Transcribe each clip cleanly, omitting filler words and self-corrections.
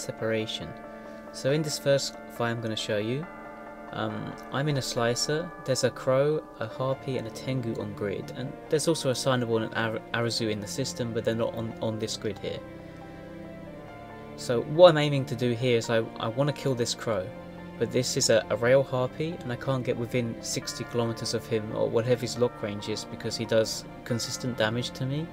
separation. So in this first fight I'm going to show you, I'm in a slicer. There's a crow, a harpy and a tengu on grid, and there's also a assignable and an arazu in the system, but they're not on this grid here. So what I'm aiming to do here is I want to kill this crow, but this is a rail harpy and I can't get within 60 kilometers of him or whatever his lock range is, because he does consistent damage to me.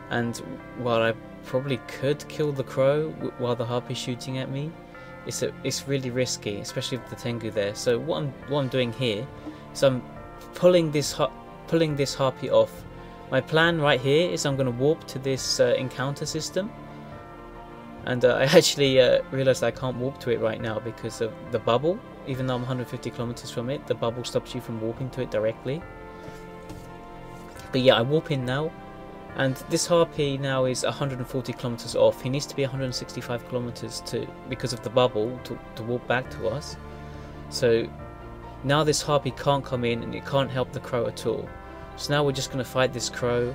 And while I probably could kill the crow while the harpy's shooting at me, it's really risky, especially with the tengu there. So what I'm doing here is I'm pulling this harpy off. My plan right here is I'm going to warp to this encounter system, and I actually realized I can't warp to it right now because of the bubble. Even though I'm 150 kilometers from it, the bubble stops you from warping to it directly. But yeah, I warp in now. And this harpy now is 140 kilometers off. He needs to be 165 kilometers because of the bubble to warp back to us. So now this harpy can't come in and it can't help the crow at all. So now we're just going to fight this crow.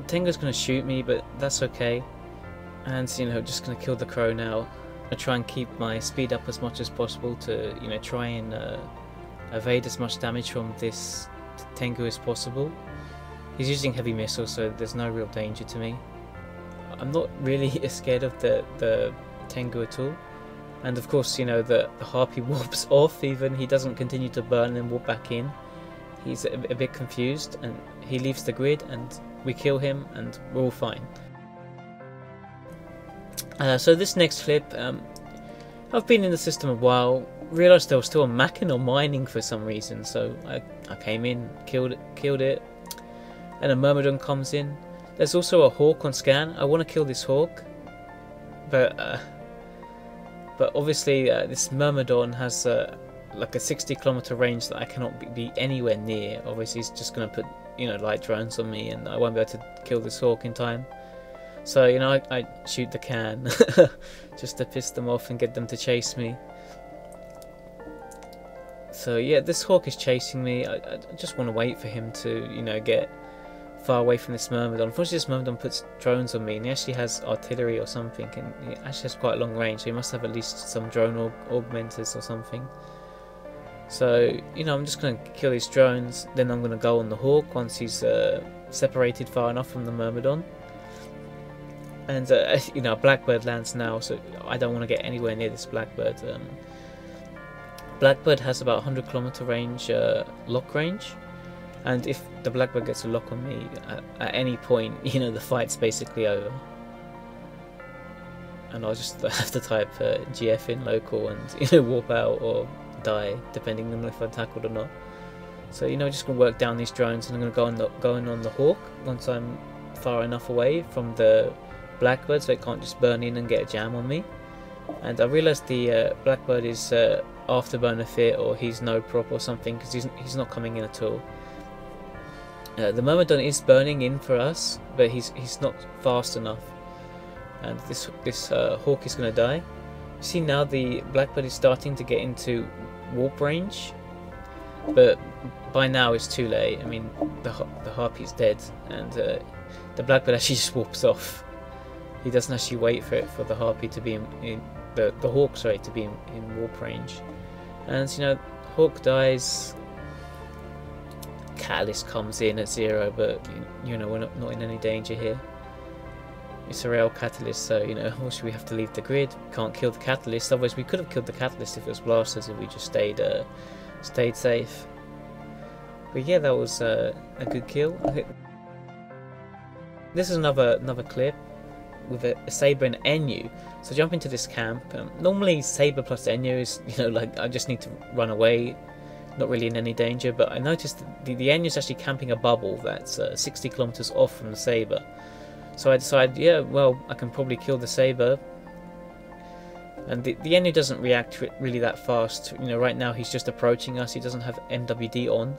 Tengu's going to shoot me, but that's okay. And you know, just going to kill the crow now. I try and keep my speed up as much as possible to, you know, try and evade as much damage from this tengu as possible. He's using heavy missiles, so there's no real danger to me. I'm not really scared of the tengu at all. And of course, you know, the harpy warps off even. He doesn't continue to burn and warp back in. He's a bit confused and he leaves the grid and we kill him and we're all fine. So this next flip, I've been in the system a while, realised there was still a Mackinac mining for some reason, so I came in, killed it. And a myrmidon comes in. There's also a hawk on scan. I want to kill this hawk, but obviously this myrmidon has like a 60 kilometer range that I cannot be anywhere near. Obviously he's just going to put, you know, light drones on me and I won't be able to kill this hawk in time. So, you know, I shoot the can just to piss them off and get them to chase me. So yeah, this hawk is chasing me. I just want to wait for him to, you know, get far away from this myrmidon. Unfortunately this myrmidon puts drones on me and he actually has artillery or something, and he actually has quite a long range, so he must have at least some drone augmenters or something. So, you know, I'm just going to kill these drones, then I'm going to go on the hawk once he's separated far enough from the myrmidon. And you know, a blackbird lands now, so I don't want to get anywhere near this blackbird. Blackbird has about 100 kilometer range, lock range. And if the blackbird gets a lock on me at any point, you know, the fight's basically over. And I'll just have to type GF in local and, you know, warp out or die, depending on if I'm tackled or not. So, you know, just gonna work down these drones, and I'm gonna go in on the hawk once I'm far enough away from the blackbird so it can't just burn in and get a jam on me. And I realised the blackbird is afterburner fit, or he's no prop or something, because he's not coming in at all. The myrmidon is burning in for us, but he's not fast enough, and this hawk is going to die. You see now the blackbird is starting to get into warp range, but by now it's too late. I mean, the harpy's dead, and the blackbird actually just warps off. He doesn't actually wait for the harpy to be in the hawk, sorry, to be in warp range. And you know, hawk dies. Catalyst comes in at 0, but you know, we're not in any danger here. It's a rail catalyst, so you know, also we have to leave the grid. We can't kill the catalyst, otherwise we could have killed the catalyst if it was blasters, if we just stayed safe. But yeah, that was a good kill. This is another clip with a Saber and Enu. So jump into this camp. Normally Saber plus Enu is, you know, like I just need to run away, not really in any danger, but I noticed the Enu is actually camping a bubble that's 60 kilometers off from the Saber. So I decided, yeah, well, I can probably kill the Saber. And the Enu doesn't react really that fast. You know, right now he's just approaching us. He doesn't have MWD on,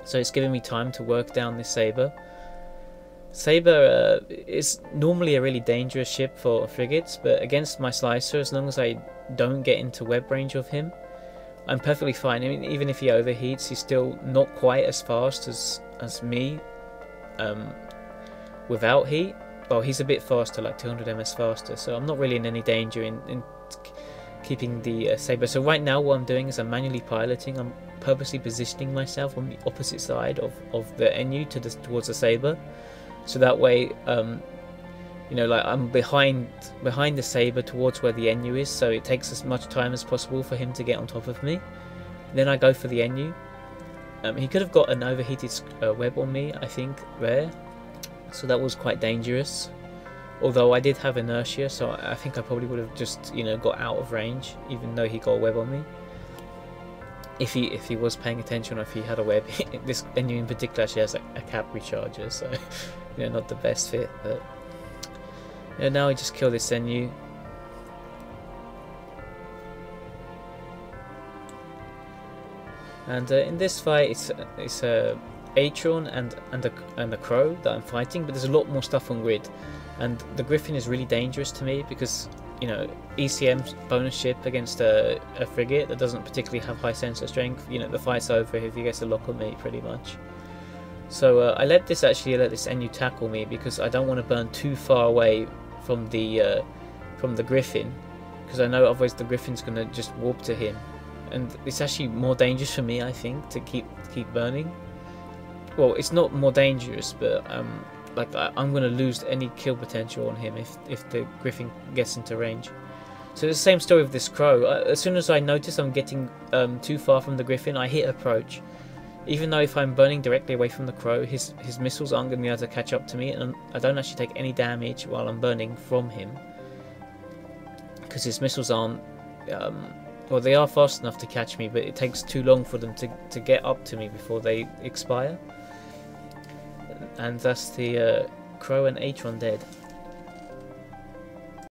so it's giving me time to work down this Saber. Saber is normally a really dangerous ship for frigates, but against my Slicer, as long as I don't get into web range of him, I'm perfectly fine. I mean, even if he overheats, he's still not quite as fast as me without heat. well, he's a bit faster, like 200 ms faster, so I'm not really in any danger in keeping the Saber. So right now what I'm doing is I'm manually piloting. I'm purposely positioning myself on the opposite side of the NU towards the Saber, so that way you know, like I'm behind the Saber towards where the NU is, so it takes as much time as possible for him to get on top of me. Then I go for the NU. He could have got an overheated web on me, I think, there, so that was quite dangerous. Although I did have inertia, so I think I probably would have just, you know, got out of range, even though he got a web on me. If he was paying attention, or if he had a web. This NU in particular actually has a cap recharger, so you know, not the best fit. But yeah, now I just kill this NU. And in this fight, it's a Atron and a Crow that I'm fighting, but there's a lot more stuff on grid. And the Griffin is really dangerous to me because, you know, ECM's bonus ship against a frigate that doesn't particularly have high sensor strength. You know, the fight's over if he gets a lock on me, pretty much. So I let this NU tackle me because I don't want to burn too far away from the Griffin, because I know otherwise the Griffin's gonna just warp to him, and it's actually more dangerous for me, I think, to keep burning. Well, it's not more dangerous, but like I'm gonna lose any kill potential on him if the Griffin gets into range. So it's the same story with this Crow. As soon as I notice I'm getting too far from the Griffin, I hit approach. Even though if I'm burning directly away from the Crow, his missiles aren't going to be able to catch up to me, and I don't actually take any damage while I'm burning from him, because his missiles aren't, well, they are fast enough to catch me, but it takes too long for them to get up to me before they expire. And that's the Crow and Atron dead.